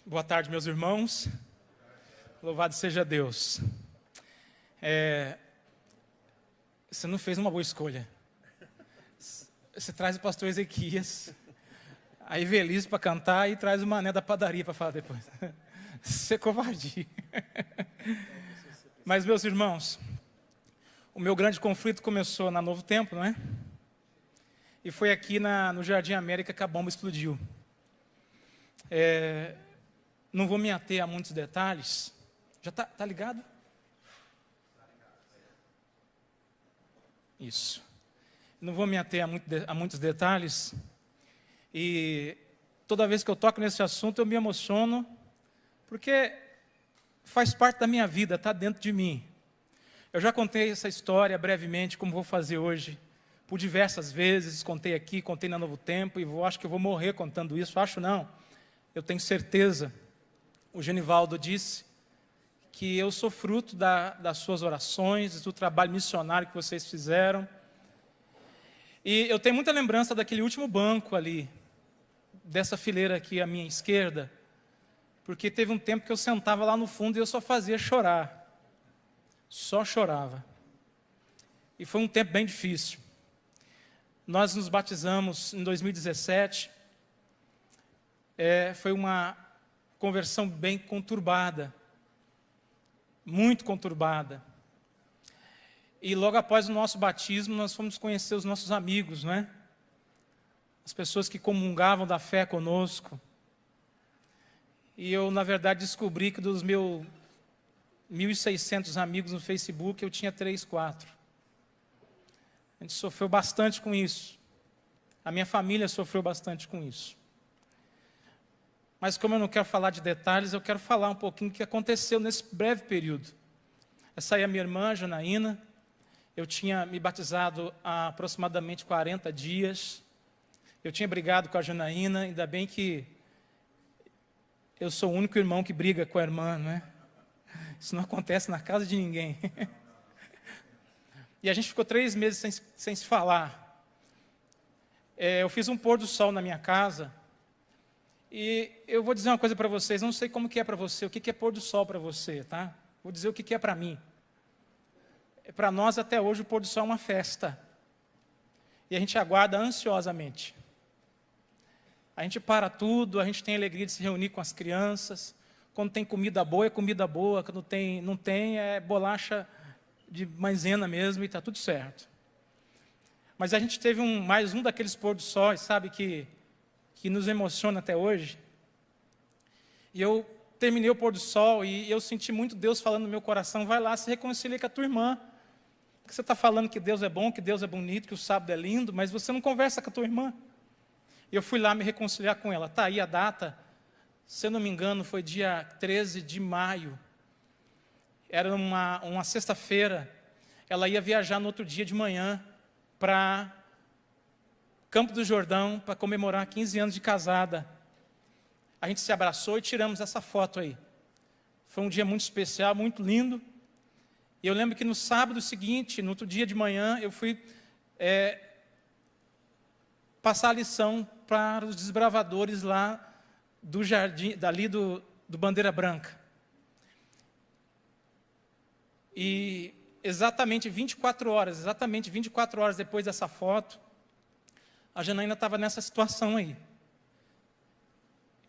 Boa tarde, meus irmãos. Louvado seja Deus. Você não fez uma boa escolha. Você traz o pastor Ezequias, a Evelise para cantar e traz o mané da padaria para falar depois. Isso é covardia. Mas, meus irmãos, o meu grande conflito começou na Novo Tempo, não é? E foi aqui no Jardim América que a bomba explodiu. Não vou me ater a muitos detalhes. Já tá ligado? Isso. Não vou me ater a muitos detalhes. E toda vez que eu toco nesse assunto, eu me emociono, porque faz parte da minha vida, está dentro de mim. Eu já contei essa história brevemente, como vou fazer hoje, por diversas vezes. Contei aqui, contei na Novo Tempo, e acho que eu vou morrer contando isso. Acho não. Eu tenho certeza. O Genivaldo disse que eu sou fruto das suas orações, do trabalho missionário que vocês fizeram. E eu tenho muita lembrança daquele último banco ali, dessa fileira aqui à minha esquerda, porque teve um tempo que eu sentava lá no fundo e eu só fazia chorar. Só chorava. E foi um tempo bem difícil. Nós nos batizamos em 2017. Foi uma conversão bem conturbada. Muito conturbada. E logo após o nosso batismo, nós fomos conhecer os nossos amigos, não é? As pessoas que comungavam da fé conosco. E eu, na verdade, descobri que dos meus 1.600 amigos no Facebook, eu tinha 3, 4. A gente sofreu bastante com isso. A minha família sofreu bastante com isso. Mas como eu não quero falar de detalhes, eu quero falar um pouquinho do que aconteceu nesse breve período. Essa aí é a minha irmã, Janaína. Eu tinha me batizado há aproximadamente 40 dias. Eu tinha brigado com a Janaína, ainda bem que eu sou o único irmão que briga com a irmã, não é? Isso não acontece na casa de ninguém. E a gente ficou 3 meses sem se falar. Eu fiz um pôr do sol na minha casa. E eu vou dizer uma coisa para vocês, não sei como que é para você, o que é pôr do sol para você, tá? Vou dizer o que é para mim. Para nós, até hoje, o pôr do sol é uma festa. E a gente aguarda ansiosamente. A gente para tudo, a gente tem a alegria de se reunir com as crianças. Quando tem comida boa, é comida boa. Quando não tem, é bolacha de maisena mesmo e está tudo certo. Mas a gente teve mais um daqueles pôr do sol, sabe, que nos emociona até hoje. E eu terminei o pôr do sol e eu senti muito Deus falando no meu coração, vai lá, se reconcilie com a tua irmã. Porque você está falando que Deus é bom, que Deus é bonito, que o sábado é lindo, mas você não conversa com a tua irmã. E eu fui lá me reconciliar com ela. Está aí a data, se eu não me engano, foi dia 13 de maio. Era uma sexta-feira. Ela ia viajar no outro dia de manhã para Campo do Jordão, para comemorar 15 anos de casada. A gente se abraçou e tiramos essa foto aí. Foi um dia muito especial, muito lindo. E eu lembro que no sábado seguinte, no outro dia de manhã, eu fui passar a lição para os desbravadores lá do jardim, dali do Bandeira Branca. E exatamente 24 horas depois dessa foto, a Janaína estava nessa situação aí.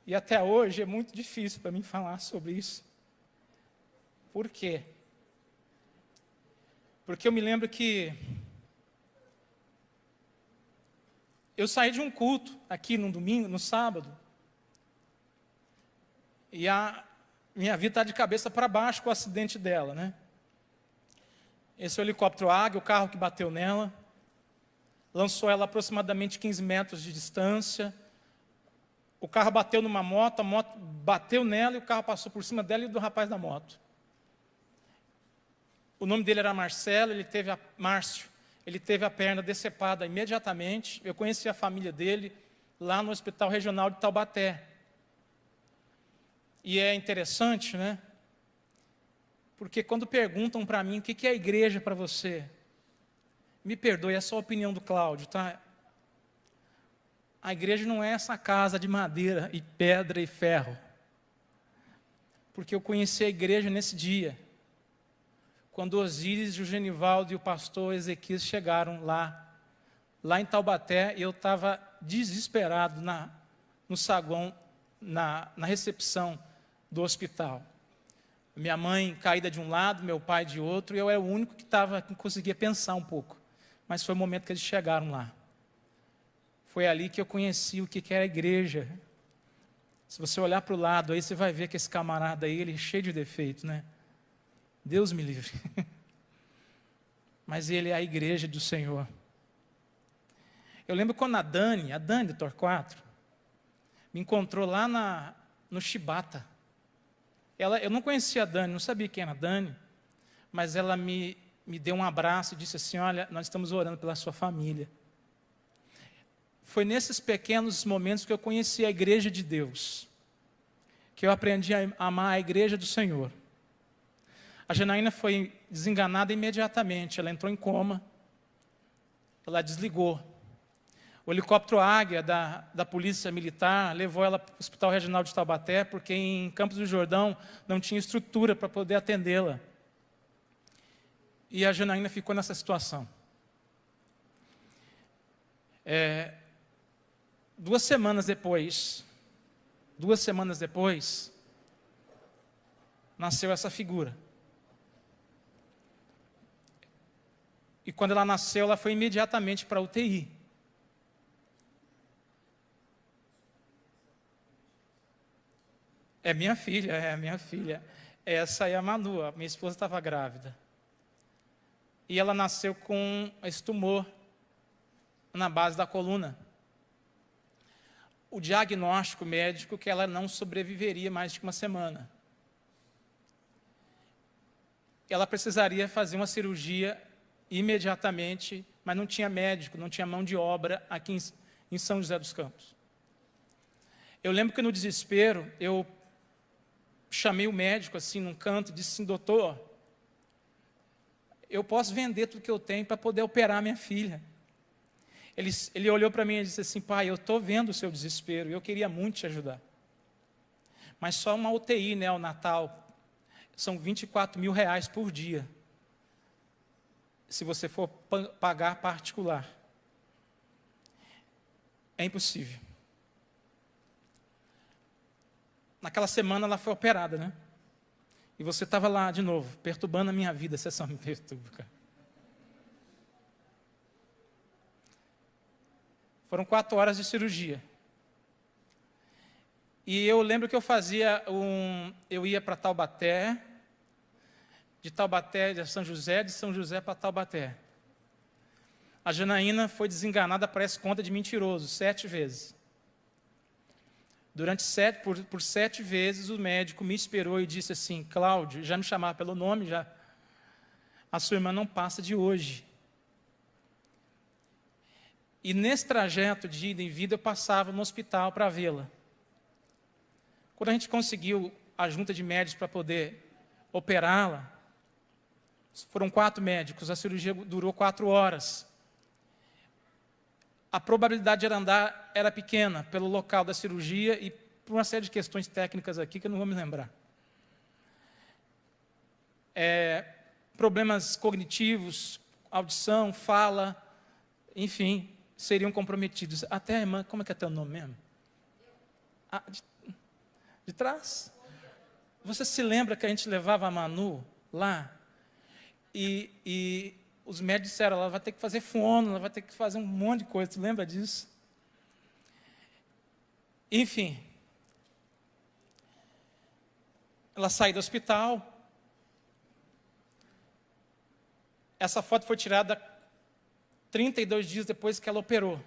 E até hoje é muito difícil para mim falar sobre isso. Por quê? Porque eu me lembro que eu saí de um culto aqui no domingo, no sábado, e a minha vida está de cabeça para baixo com o acidente dela, né? Esse é o helicóptero Águia, o carro que bateu nela, lançou ela a aproximadamente 15 metros de distância. O carro bateu numa moto, a moto bateu nela e o carro passou por cima dela e do rapaz da moto. O nome dele era Marcelo, Márcio, ele teve a perna decepada imediatamente. Eu conheci a família dele lá no Hospital Regional de Taubaté. E é interessante, né? Porque quando perguntam para mim o que é a igreja para você, me perdoe, é só a opinião do Cláudio, tá? A igreja não é essa casa de madeira e pedra e ferro. porque eu conheci a igreja nesse dia, quando Osíris, o Genivaldo e o pastor Ezequias chegaram lá em Taubaté, e eu estava desesperado no saguão, na recepção do hospital. Minha mãe caída de um lado, meu pai de outro, e eu era o único que conseguia pensar um pouco. Mas foi o momento que eles chegaram lá. Foi ali que eu conheci o que era a igreja. Se você olhar para o lado, aí você vai ver que esse camarada aí, ele é cheio de defeitos, né? Deus me livre. Mas ele é a igreja do Senhor. Eu lembro quando a Dani do Torquato, me encontrou lá no Chibata. Eu não conhecia a Dani, não sabia quem era a Dani, mas ela me deu um abraço e disse assim: olha, nós estamos orando pela sua família. Foi nesses pequenos momentos que eu conheci a igreja de Deus, que eu aprendi a amar a igreja do Senhor. A Janaína foi desenganada imediatamente, ela entrou em coma, ela desligou. O helicóptero Águia da Polícia Militar levou ela para o Hospital Regional de Taubaté, porque em Campos do Jordão não tinha estrutura para poder atendê-la. E a Janaína ficou nessa situação. 2 semanas depois, nasceu essa figura. E quando ela nasceu, ela foi imediatamente para a UTI. É minha filha. Essa é a Manu, a minha esposa estava grávida. E ela nasceu com esse tumor na base da coluna. O diagnóstico médico que ela não sobreviveria mais de uma semana. Ela precisaria fazer uma cirurgia imediatamente, mas não tinha médico, não tinha mão de obra aqui em São José dos Campos. Eu lembro que no desespero, eu chamei o médico assim num canto e disse assim: doutor, eu posso vender tudo que eu tenho para poder operar minha filha. Ele olhou para mim e disse assim: pai, eu estou vendo o seu desespero, eu queria muito te ajudar. Mas só uma UTI neonatal são R$24 mil por dia, se você for pagar particular. É impossível. Naquela semana ela foi operada, né? E você estava lá de novo, perturbando a minha vida. Você só me perturba, cara. Foram 4 horas de cirurgia. E eu lembro que eu ia para Taubaté, de Taubaté de São José para Taubaté. A Janaína foi desenganada, parece conta de mentiroso, 7 vezes. Por 7 vezes o médico me esperou e disse assim: Cláudio, já me chamava pelo nome, já, a sua irmã não passa de hoje. E nesse trajeto de ida e vida eu passava no hospital para vê-la. Quando a gente conseguiu a junta de médicos para poder operá-la, foram 4 médicos, a cirurgia durou 4 horas. A probabilidade de ela andar era pequena pelo local da cirurgia e por uma série de questões técnicas aqui que eu não vou me lembrar. Problemas cognitivos, audição, fala, enfim, seriam comprometidos. Até a irmã, como é que é teu nome mesmo? De trás. Você se lembra que a gente levava a Manu lá e os médicos disseram: ela vai ter que fazer fono, ela vai ter que fazer um monte de coisa. Você lembra disso? Enfim. Ela saiu do hospital. Essa foto foi tirada 32 dias depois que ela operou.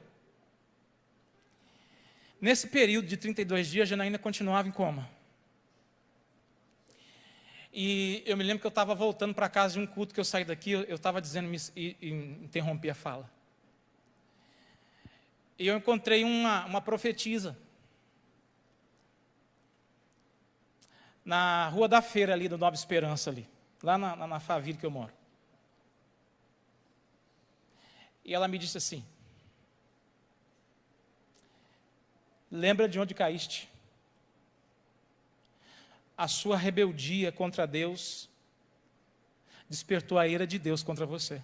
Nesse período de 32 dias, a Janaína continuava em coma. E eu me lembro que eu estava voltando para casa de um culto que eu saí daqui, eu estava dizendo e interrompi a fala. E eu encontrei uma profetisa na Rua da Feira ali, do Nova Esperança ali, lá na Faville que eu moro. E ela me disse assim: lembra de onde caíste? a sua rebeldia contra Deus despertou a ira de Deus contra você.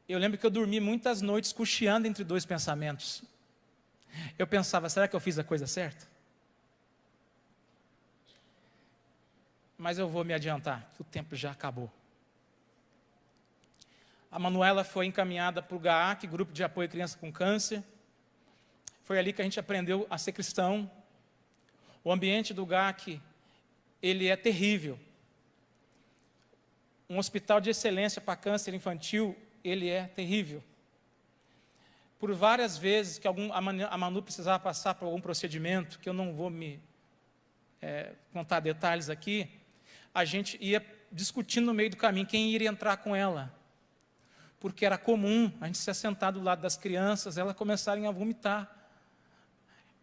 Eu lembro que eu dormi muitas noites cocheando entre dois pensamentos. Eu pensava, será que eu fiz a coisa certa? Mas eu vou me adiantar, que o tempo já acabou. A Manuela foi encaminhada para o GAAC, Grupo de Apoio à Criança com Câncer. Foi ali que a gente aprendeu a ser cristão. O ambiente do GAAC, ele é terrível. Um hospital de excelência para câncer infantil, ele é terrível. Por várias vezes que a Manu precisava passar por algum procedimento, que eu não vou me contar detalhes aqui, a gente ia discutindo no meio do caminho quem iria entrar com ela. Porque era comum a gente se assentar do lado das crianças, elas começarem a vomitar,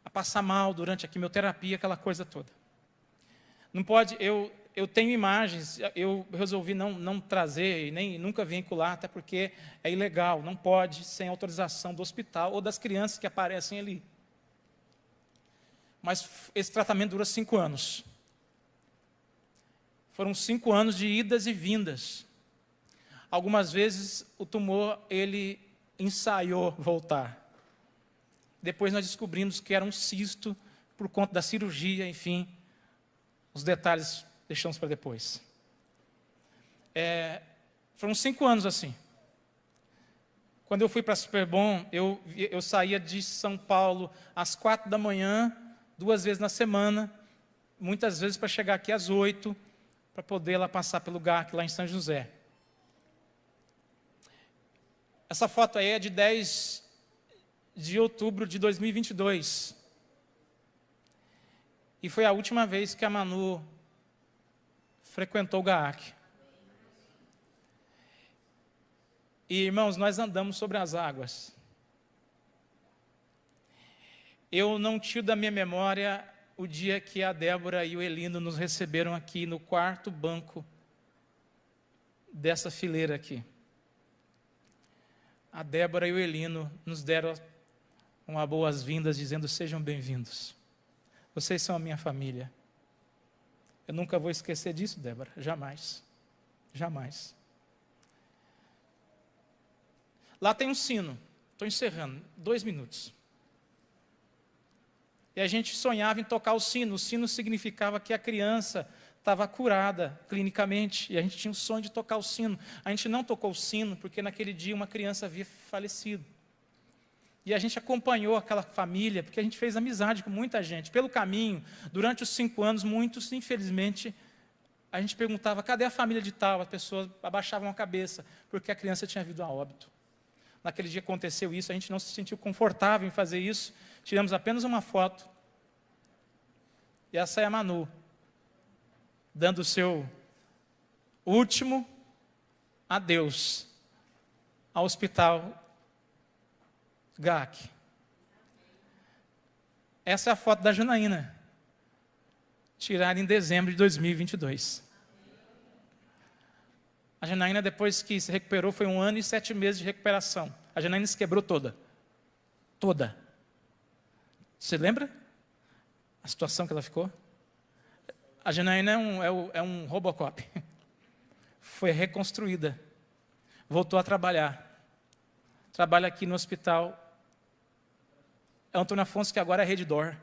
a passar mal durante a quimioterapia, aquela coisa toda. Não pode, eu tenho imagens, eu resolvi não trazer e nem nunca vincular, até porque é ilegal, não pode sem autorização do hospital ou das crianças que aparecem ali. Mas esse tratamento dura 5 anos. Foram 5 anos de idas e vindas. Algumas vezes o tumor, ele ensaiou voltar. Depois nós descobrimos que era um cisto por conta da cirurgia, enfim. Os detalhes deixamos para depois. Foram 5 anos assim. Quando eu fui para Superbom, eu saía de São Paulo às 4 da manhã, 2 vezes na semana, muitas vezes para chegar aqui às 8, para poder lá passar pelo GAAC, lá em São José. Essa foto aí é de 10 de outubro de 2022. E foi a última vez que a Manu frequentou o GAAC. E, irmãos, nós andamos sobre as águas. Eu não tiro da minha memória o dia que a Débora e o Elino nos receberam aqui no 4º banco dessa fileira aqui. A Débora e o Elino nos deram uma boas-vindas, dizendo, sejam bem-vindos. Vocês são a minha família. Eu nunca vou esquecer disso, Débora, jamais. Jamais. Lá tem um sino, estou encerrando, 2 minutos. E a gente sonhava em tocar o sino significava que a criança estava curada clinicamente, e a gente tinha o sonho de tocar o sino. A gente não tocou o sino, porque naquele dia uma criança havia falecido. E a gente acompanhou aquela família, porque a gente fez amizade com muita gente. Pelo caminho, durante os 5 anos, muitos, infelizmente, a gente perguntava, cadê a família de tal? As pessoas abaixavam a cabeça, porque a criança tinha vindo a óbito. Naquele dia aconteceu isso, a gente não se sentiu confortável em fazer isso, tiramos apenas uma foto. E essa é a Manu, dando o seu último adeus ao hospital GAAC. Essa é a foto da Janaína, tirada em dezembro de 2022. A Janaína, depois que se recuperou, foi 1 ano e 7 meses de recuperação. A Janaína se quebrou toda. Toda. Você lembra a situação que ela ficou? A Janaína é um Robocop. Foi reconstruída. Voltou a trabalhar. Trabalha aqui no hospital Antônio Afonso, que agora é Redditor.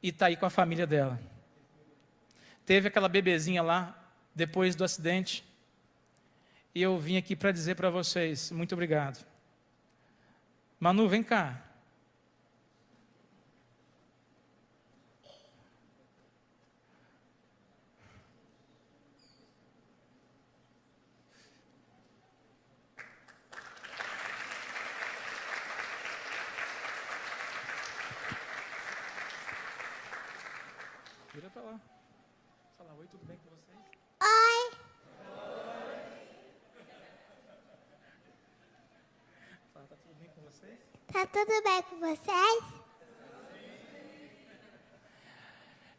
E está aí com a família dela. Teve aquela bebezinha lá, depois do acidente. E eu vim aqui para dizer para vocês, muito obrigado. Manu, vem cá. Vira para lá. Fala, oi, tudo bem com vocês? Oi, Fala, tá tudo bem com vocês? tá tudo bem com vocês?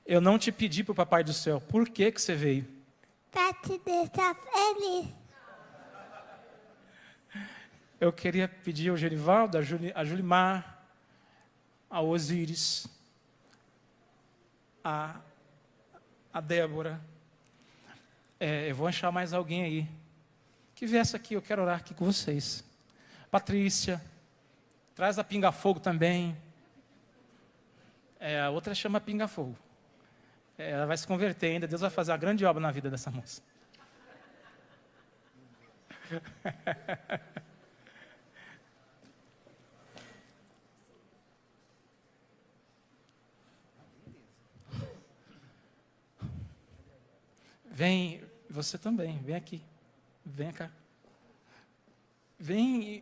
Eu não te pedi para o Papai do Céu. Por que você veio? Pra te deixar feliz. Eu queria pedir ao Gerivaldo, a Julimar, ao Osíris, a, a Débora. Eu vou achar mais alguém aí. Que viesse aqui, eu quero orar aqui com vocês. Patrícia, traz a pinga-fogo também. A outra chama pinga-fogo. Ela vai se converter ainda, Deus vai fazer uma grande obra na vida dessa moça. Vem, você também, vem aqui. Vem cá. Vem,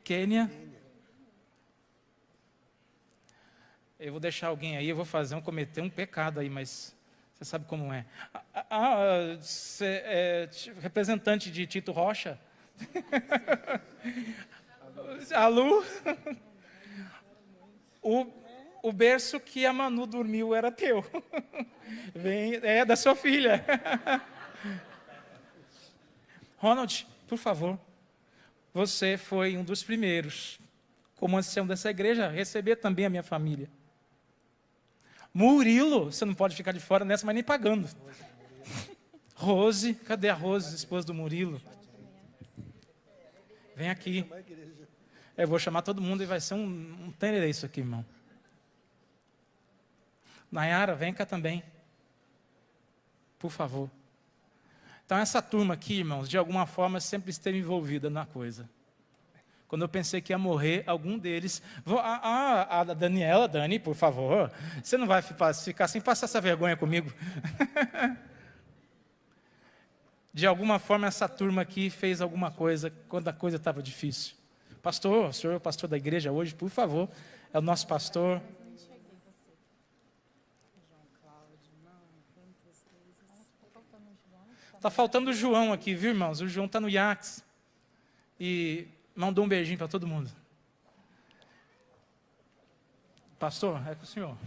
Quênia. Eu vou deixar alguém aí, eu vou cometer um pecado aí, mas você sabe como é. Você é representante de Tito Rocha? A Lu? O berço que a Manu dormiu era teu. É da sua filha. Ronald, por favor. Você foi um dos primeiros, como ancião dessa igreja, a receber também a minha família. Murilo, você não pode ficar de fora nessa, mas nem pagando. Rose, cadê a Rose, esposa do Murilo? Vem aqui. Eu vou chamar todo mundo e vai ser um tererê isso aqui, irmão. Nayara, vem cá também. Por favor. Então, essa turma aqui, irmãos, de alguma forma sempre esteve envolvida na coisa. Quando eu pensei que ia morrer, algum deles... a Daniela, Dani, por favor, você não vai ficar sem passar essa vergonha comigo. De alguma forma, essa turma aqui fez alguma coisa quando a coisa estava difícil. Pastor, o senhor é o pastor da igreja hoje, por favor, é o nosso pastor. Está faltando o João aqui, viu, irmãos? O João está no IACS. E mandou um beijinho para todo mundo. Pastor, é com o senhor.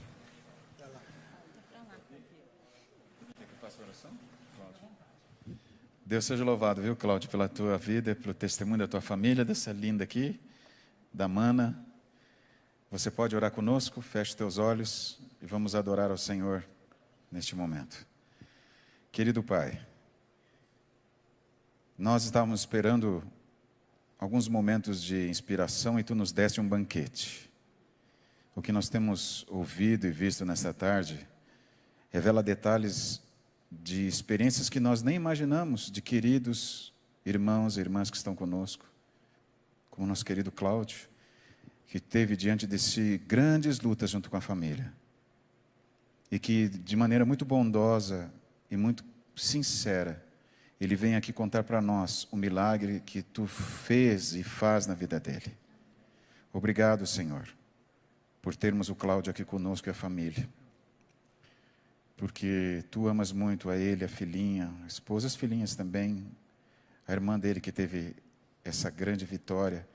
Deus seja louvado, viu, Cláudio, pela tua vida, pelo testemunho da tua família, dessa linda aqui, da Mana. Você pode orar conosco, feche teus olhos e vamos adorar ao Senhor neste momento. Querido Pai, nós estávamos esperando alguns momentos de inspiração e Tu nos deste um banquete. O que nós temos ouvido e visto nesta tarde revela detalhes de experiências que nós nem imaginamos, de queridos irmãos e irmãs que estão conosco, como o nosso querido Cláudio, que teve diante de si grandes lutas junto com a família, e que de maneira muito bondosa e muito sincera, ele vem aqui contar para nós o milagre que Tu fez e faz na vida dele. Obrigado, Senhor, por termos o Cláudio aqui conosco e a família. Porque Tu amas muito a ele, a filhinha, a esposa, as filhinhas também, a irmã dele que teve essa grande vitória.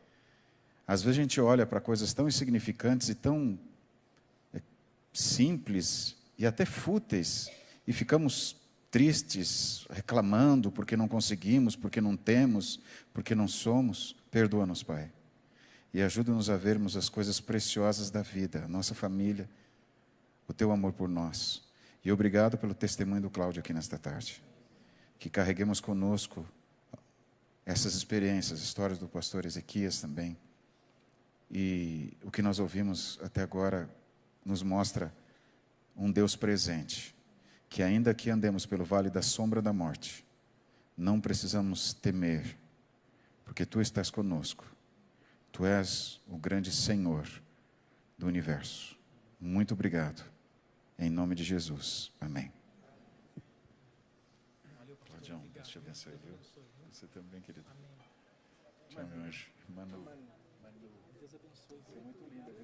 Às vezes a gente olha para coisas tão insignificantes e tão simples e até fúteis e ficamos tristes, reclamando porque não conseguimos, porque não temos, porque não somos. Perdoa-nos, Pai. E ajuda-nos a vermos as coisas preciosas da vida, a nossa família, o Teu amor por nós. E obrigado pelo testemunho do Cláudio aqui nesta tarde. Que carreguemos conosco essas experiências, histórias do pastor Ezequias também. E o que nós ouvimos até agora nos mostra um Deus presente, que ainda que andemos pelo vale da sombra da morte, não precisamos temer, porque Tu estás conosco. Tu és o grande Senhor do universo. Muito obrigado. Em nome de Jesus. Amém. Claudião, Deus te abençoe, viu? Você também, querido. Tchau, meu anjo. Manu. Deus abençoe. Você é muito linda, viu?